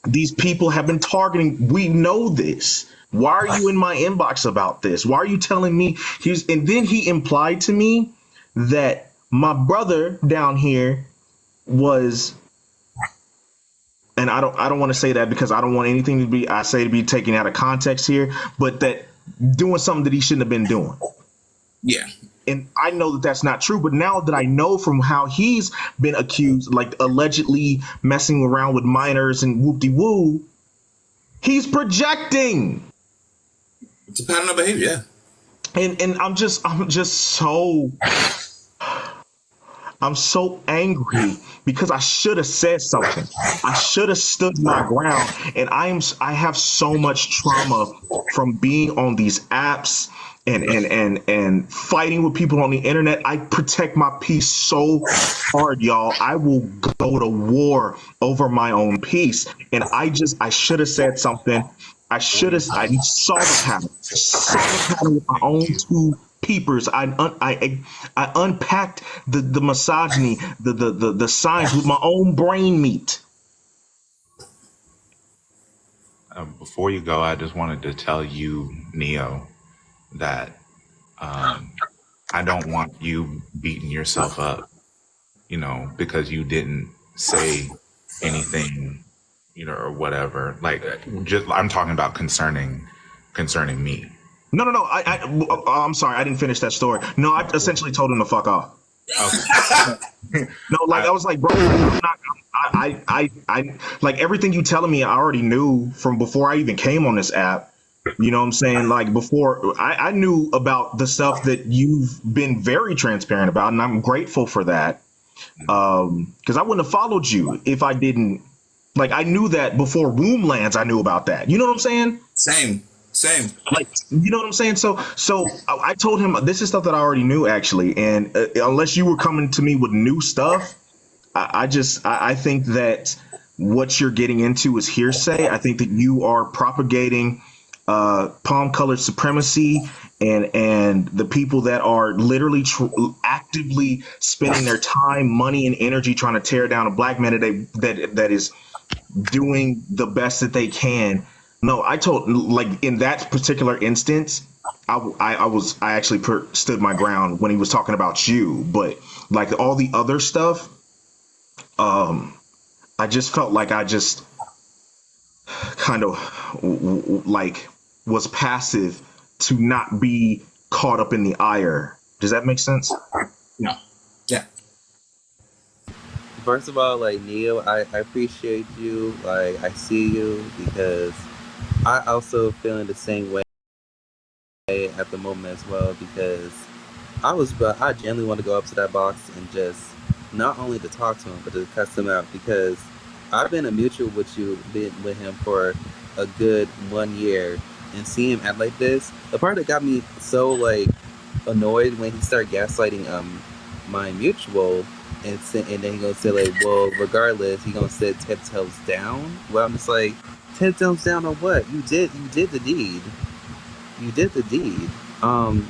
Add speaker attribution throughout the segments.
Speaker 1: These people have been targeting. We know this. Why are you in my inbox about this? Why are you telling me and then he implied to me that my brother down here was, and I don't want to say that because I don't want anything to be taken out of context here, but that doing something that he shouldn't have been doing.
Speaker 2: Yeah.
Speaker 1: And I know that that's not true, but now that I know from how he's been accused, like allegedly messing around with minors and whoop-de-woo, he's projecting.
Speaker 2: It's a pattern of behavior,
Speaker 1: yeah. And I'm just so angry because I should have said something. I should have stood my ground. And I have so much trauma from being on these apps and fighting with people on the internet. I protect my peace so hard, y'all. I will go to war over my own peace. And I should have said something. I saw the pattern with my own two peepers. I unpacked the misogyny, the signs with my own brain meat.
Speaker 3: Before you go, I just wanted to tell you, Neo, that I don't want you beating yourself up, because you didn't say anything, or whatever. Like, I'm talking about concerning me.
Speaker 1: No. I'm sorry. I didn't finish that story. No, I essentially told him to fuck off. Okay. No, like I was like, bro, I'm not. I like everything you telling me. I already knew from before I even came on this app. You know what I'm saying? Like before, I knew about the stuff that you've been very transparent about, and I'm grateful for that. Because I wouldn't have followed you if I didn't. Like I knew that before Womblands. I knew about that. You know what I'm saying?
Speaker 2: Same.
Speaker 1: Like, you know what I'm saying? So I told him this is stuff that I already knew actually, and unless you were coming to me with new stuff, I think that what you're getting into is hearsay. I think that you are propagating palm-colored supremacy, and the people that are literally actively spending their time, money, and energy trying to tear down a black man that is doing the best that they can. No, I told, like in that particular instance, I actually stood my ground when he was talking about you, but like all the other stuff, I just felt like I just kind of like was passive to not be caught up in the ire. Does that make sense?
Speaker 2: No. Yeah.
Speaker 4: First of all, like Neo, I appreciate you. Like I see you because I also feel in the same way at the moment as well, because I genuinely want to go up to that box and just not only to talk to him but to cuss him out, because I've been a mutual with him for a good 1 year, and see him act like this. The part that got me so like annoyed when he started gaslighting my mutual, and then he gonna say like, well, regardless, he gonna say 10 toes down. Well, I'm just like, 10 toes down on what? You did the deed. You did the deed.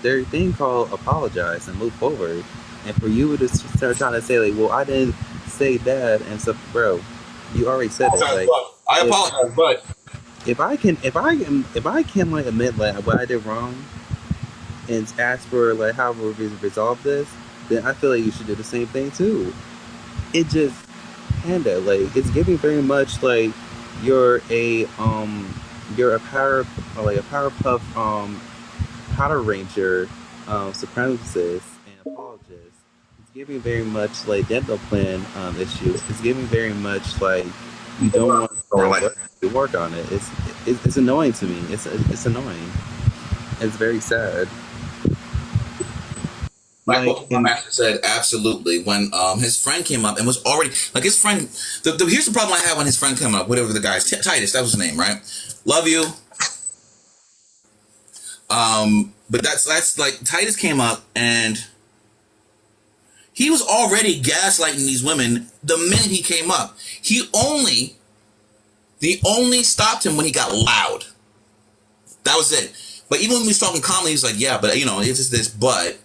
Speaker 4: There's a thing called apologize and move forward. And for you to start trying to say like, well, I didn't say that and stuff, bro. You already said it. Like,
Speaker 2: I apologize, but
Speaker 4: if I can like admit like what I did wrong and ask for like how we resolve this, then I feel like you should do the same thing too. It just Panda, like it's giving very much like you're a Powerpuff Power Ranger supremacist and apologist. It's giving very much like dental plan issues. It's giving very much like you don't want to work on it. It's annoying to me. It's annoying. It's very sad.
Speaker 2: Like what my master said, absolutely. When his friend came up and was already like his friend. Here's the problem I had when his friend came up. Whatever the guy's Titus, that was his name, right? Love you. But that's like Titus came up and he was already gaslighting these women the minute he came up. They only stopped him when he got loud. That was it. But even when he was talking calmly, he was like, yeah, but it's just this, but.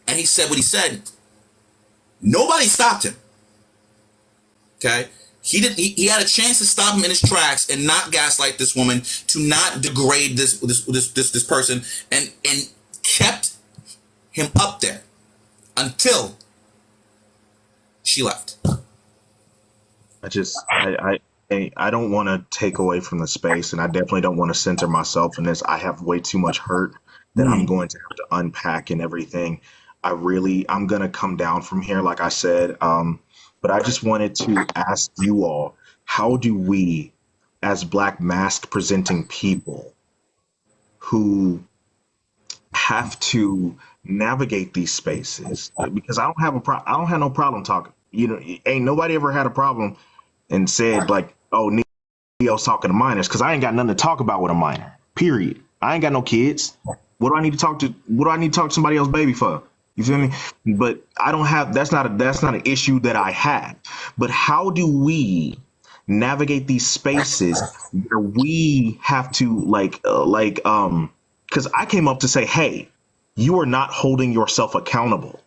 Speaker 2: And he said what he said. Nobody stopped him. Okay? He had a chance to stop him in his tracks and not gaslight this woman, to not degrade this person, and kept him up there until she left.
Speaker 1: I just I don't want to take away from the space, and I definitely don't want to center myself in this. I have way too much hurt that I'm going to have to unpack and everything. I'm gonna come down from here, like I said. But I just wanted to ask you all, how do we, as Black mask presenting people who have to navigate these spaces, because I don't have no problem talking. You know, ain't nobody ever had a problem and said like, "Oh, Neo's talking to minors," because I ain't got nothing to talk about with a minor. Period. I ain't got no kids. What do I need to talk to? What do I need to talk to somebody else's baby for? You feel me? But I don't have. That's not an issue that I have. But how do we navigate these spaces where we have to because I came up to say, hey, you are not holding yourself accountable.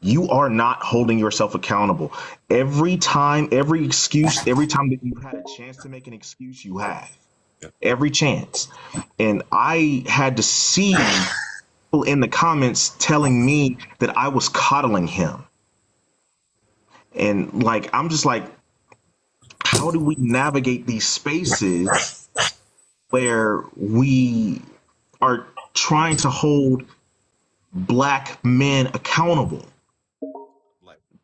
Speaker 1: You are not holding yourself accountable. Every time, every excuse, every time that you've had a chance to make an excuse, you have. Every chance. And I had to see people in the comments telling me that I was coddling him. And like, I'm just like, how do we navigate these spaces where we are trying to hold Black men accountable?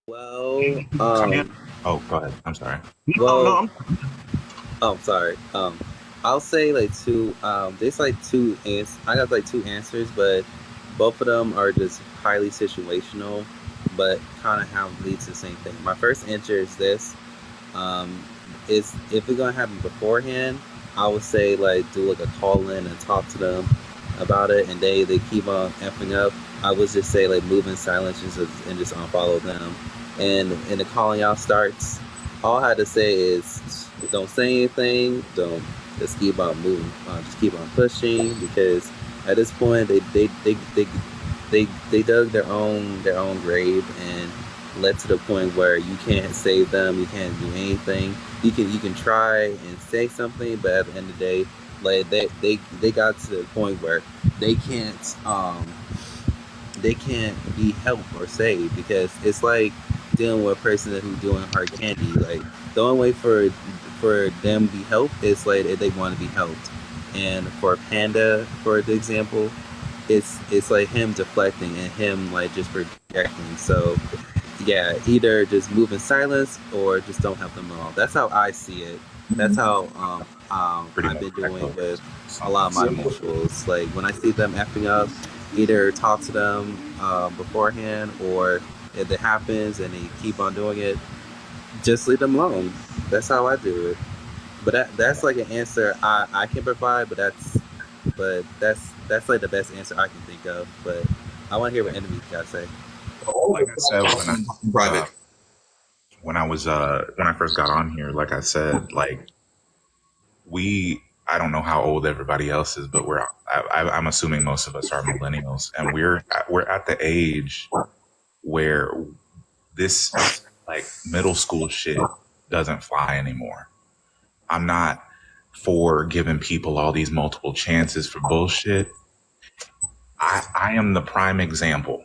Speaker 4: Well,
Speaker 3: Oh, go ahead. I'm sorry.
Speaker 4: well, sorry. I'll say like two. There's like two I got like two answers, but both of them are just highly situational, but kind of how leads to the same thing. My first answer is this: is if it's gonna happen beforehand, I would say like do like a call in and talk to them about it, and they keep on effing up. I would just say like move in silence and just unfollow them. And the calling out starts, all I had to say is don't say anything, don't just keep on moving, just keep on pushing, because at this point they dug their own grave and led to the point where you can't save them, you can't do anything. You can try and say something, but at the end of the day, like they got to the point where they can't be helped or saved, because it's like dealing with a person who's doing hard candy. Like the only way for them to be helped is like if they want to be helped. And for Panda, for the example, it's like him deflecting and him like just projecting. So yeah, either just move in silence or just don't help them at all. That's how I see it. That's how
Speaker 3: Pretty
Speaker 4: I've
Speaker 3: much
Speaker 4: been doing
Speaker 3: echo
Speaker 4: with a lot of my mutuals. Like when I see them effing up, either talk to them beforehand, or if it happens and they keep on doing it, just leave them alone. That's how I do it. But that's like an answer I can provide. That's like the best answer I can think of. But I want to hear what enemies got to say.
Speaker 3: Like I said,
Speaker 2: Private.
Speaker 3: when I first got on here, like I said, like I don't know how old everybody else is, but I'm assuming most of us are millennials, and we're at the age where this like middle school shit doesn't fly anymore. I'm not for giving people all these multiple chances for bullshit. I am the prime example.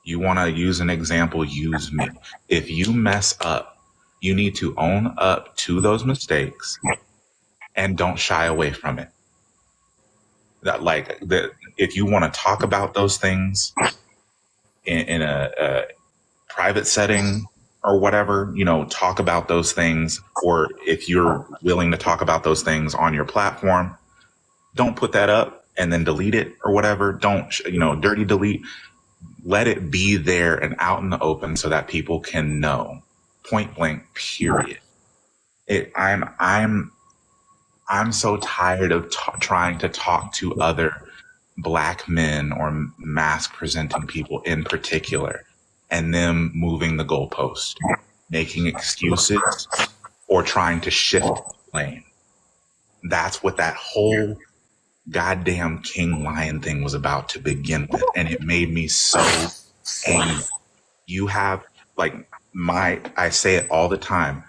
Speaker 3: You want to use an example, use me. If you mess up, you need to own up to those mistakes and don't shy away from it. If you want to talk about those things in a private setting or whatever, talk about those things. Or if you're willing to talk about those things on your platform, don't put that up and then delete it or whatever. Don't, dirty delete. Let it be there and out in the open so that people can know. Point blank, period. I'm so tired of trying to talk to other Black men or mask presenting people in particular, and them moving the goalpost, making excuses, or trying to shift the blame. That's what that whole goddamn King Lion thing was about to begin with. And it made me so angry. You have, like, I say it all the time,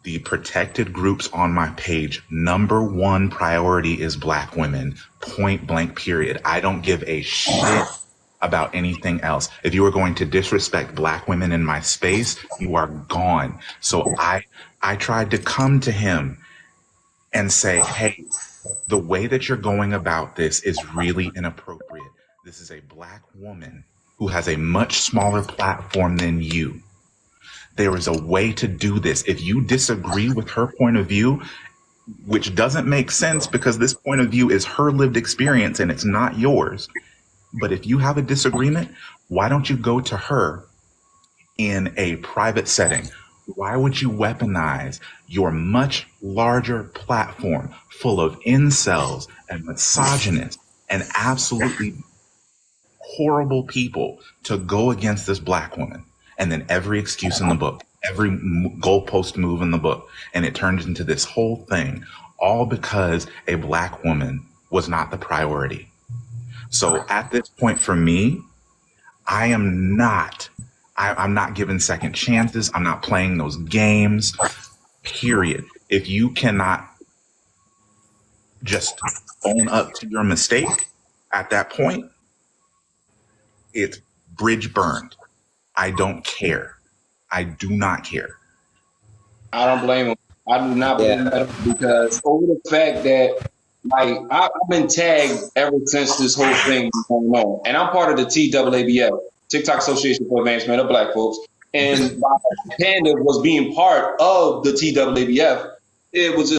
Speaker 3: the protected groups on my page, #1 priority is Black women, point blank, period. I don't give a shit about anything else. If you are going to disrespect Black women in my space, you are gone. So I tried to come to him and say, hey, the way that you're going about this is really inappropriate. This is a Black woman who has a much smaller platform than you. There is a way to do this. If you disagree with her point of view, which doesn't make sense because this point of view is her lived experience and it's not yours. But if you have a disagreement, why don't you go to her in a private setting? Why would you weaponize your much larger platform full of incels and misogynists and absolutely horrible people to go against this Black woman? And then every excuse in the book, every goalpost move in the book, and it turns into this whole thing, all because a Black woman was not the priority. So at this point for me, I'm not giving second chances. I'm not playing those games, period. If you cannot just own up to your mistake at that point, it's bridge burned. I don't care. I do not care.
Speaker 5: I don't blame him. I do not blame him because over the fact that, like, I've been tagged ever since this whole thing was going on. And I'm part of the TAABF, TikTok Association for Advancement of Black Folks. And by Panda was being part of the TAABF, it was just